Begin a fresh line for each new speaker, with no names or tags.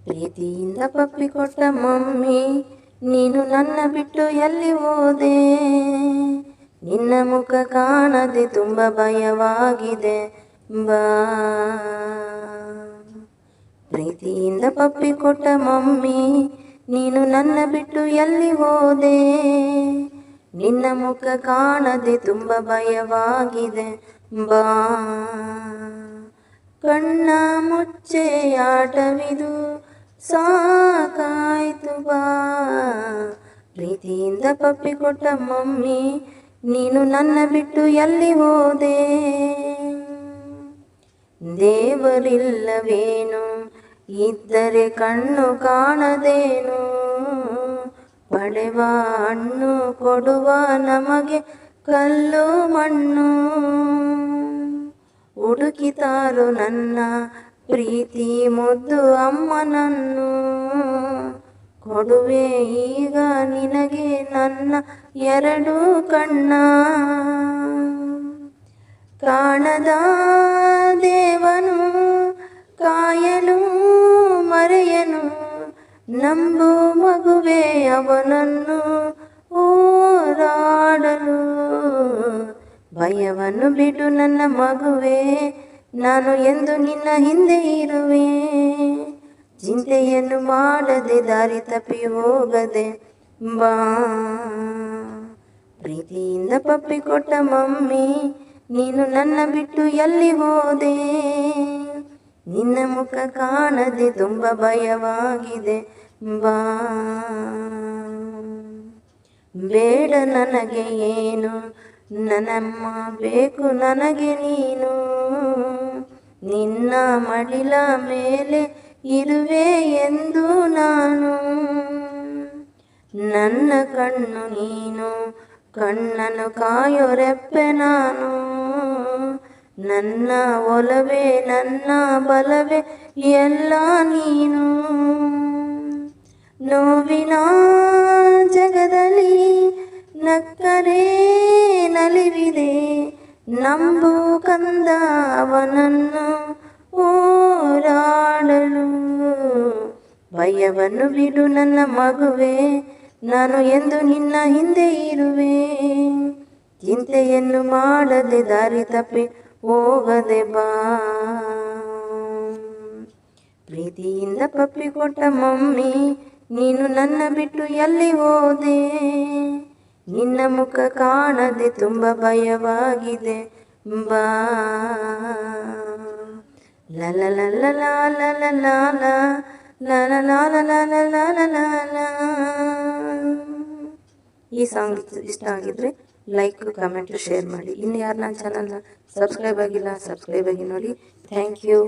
ಪ್ರೀತಿಯಿಂದ ಪಪ್ಪಿ ಕೊಟ್ಟ ಮಮ್ಮಿ, ನೀನು ನನ್ನ ಬಿಟ್ಟು ಎಲ್ಲಿ ಹೋದೆ? ನಿನ್ನ ಮುಖ ಕಾಣದೆ ತುಂಬ ಭಯವಾಗಿದೆ ಬಾ. ಪ್ರೀತಿಯಿಂದ ಪಪ್ಪಿ ಕೊಟ್ಟ ಮಮ್ಮಿ, ನೀನು ನನ್ನ ಬಿಟ್ಟು ಎಲ್ಲಿ ಹೋದೆ? ನಿನ್ನ ಮುಖ ಕಾಣದೆ ತುಂಬ ಭಯವಾಗಿದೆ ಬಾ. ಕಣ್ಣ ಮುಚ್ಚೆ ಆಟವಿದು ಸಾಕಾಯ್ತು ಬಾ. ಪ್ರೀತಿಯಿಂದ ಪಪ್ಪಿ ಕೊಟ್ಟ ಮಮ್ಮಿ, ನೀನು ನನ್ನ ಬಿಟ್ಟು ಎಲ್ಲಿ ಹೋದೆ? ದೇವರಿಲ್ಲವೇನು, ಇದ್ದರೆ ಕಣ್ಣು ಕಾಣದೇನು? ಪಡೆವ ಹಣ್ಣು ಕೊಡುವ ನಮಗೆ ಕಲ್ಲು ಮಣ್ಣು. ಹುಡುಕಿತಾರು ನನ್ನ ಪ್ರೀತಿ ಮುದ್ದು ಅಮ್ಮನನ್ನು, ಕೊಡುವೆ ಈಗ ನಿನಗೆ ನನ್ನ ಎರಡು ಕಣ್ಣ. ಕಾಣದ ದೇವನು ಕಾಯಲು ಮರೆಯನು, ನಂಬು ಮಗುವೆ ಅವನನ್ನು ಹೋರಾಡಲು. ಭಯವನ್ನು ಬಿಡು ನನ್ನ ಮಗುವೆ, ನಾನು ಎಂದು ನಿನ್ನ ಹಿಂದೆ ಇರುವೆ. ಚಿಂತೆಯನ್ನು ಮಾಡದೆ ದಾರಿ ತಪ್ಪಿ ಹೋಗದೆ ಬಾ. ಪ್ರೀತಿಯಿಂದ ಪಪ್ಪಿ ಕೊಟ್ಟ ಮಮ್ಮಿ, ನೀನು ನನ್ನ ಬಿಟ್ಟು ಎಲ್ಲಿ ಹೋದೆ? ನಿನ್ನ ಮುಖ ಕಾಣದೆ ತುಂಬ ಭಯವಾಗಿದೆ ಬಾ. ಬೇಡ ನನಗೆ ಏನು, ನನ್ನಮ್ಮ ಬೇಕು ನನಗೆ ನೀನು. ನಿನ್ನ ಮಡಿಲ ಮೇಲೆ ಇರುವೆ ಎಂದು ನಾನು. ನನ್ನ ಕಣ್ಣು ನೀನು, ಕಣ್ಣನ್ನು ಕಾಯೋ ರೆಪ್ಪೆ ನಾನು. ನನ್ನ ಒಲವೇ ನನ್ನ ಬಲವೇ ಎಲ್ಲ ನೀನು. ನೋವಿನ ಜಗದಲ್ಲಿ ನಕ್ಕರೆ ನಲಿವಿದೆ, ನಂಬು ಕಂದ ಅವನನ್ನು ಹೋರಾಡಲು. ಭಯವನ್ನು ಬಿಡು ನನ್ನ ಮಗುವೆ, ನಾನು ಎಂದು ನಿನ್ನ ಹಿಂದೆ ಇರುವೆ. ಚಿಂತೆಯನ್ನು ಮಾಡದೆ ದಾರಿ ತಪ್ಪಿ ಹೋಗದೆ ಬಾ. ಪ್ರೀತಿಯಿಂದ ಪಪ್ಪಿ ಕೊಟ್ಟ ಮಮ್ಮಿ, ನೀನು ನನ್ನ ಬಿಟ್ಟು ಎಲ್ಲಿ ಹೋದೆ? ನಿನ್ನ ಮುಖ ಕಾಣದೆ ತುಂಬ ಭಯವಾಗಿದೆ ಬಾ. ಲಲ ಲಲ ಲಾಲ ಲಾಲ ಲಾಲ ಲಾಲ ಲಾಲ ಲಾಲ ಲಾಲ. ಈ ಸಾಂಗ್ ಇಷ್ಟ ಆಗಿದ್ರೆ ಲೈಕ್, ಕಮೆಂಟ್, ಶೇರ್ ಮಾಡಿ. ಇನ್ನು ಯಾರು ನನ್ನ ಚಾನಲ್ನ ಸಬ್ಸ್ಕ್ರೈಬ್ ಆಗಿಲ್ಲ, ಸಬ್ಸ್ಕ್ರೈಬ್ ಆಗಿ ನೋಡಿ. Thank you.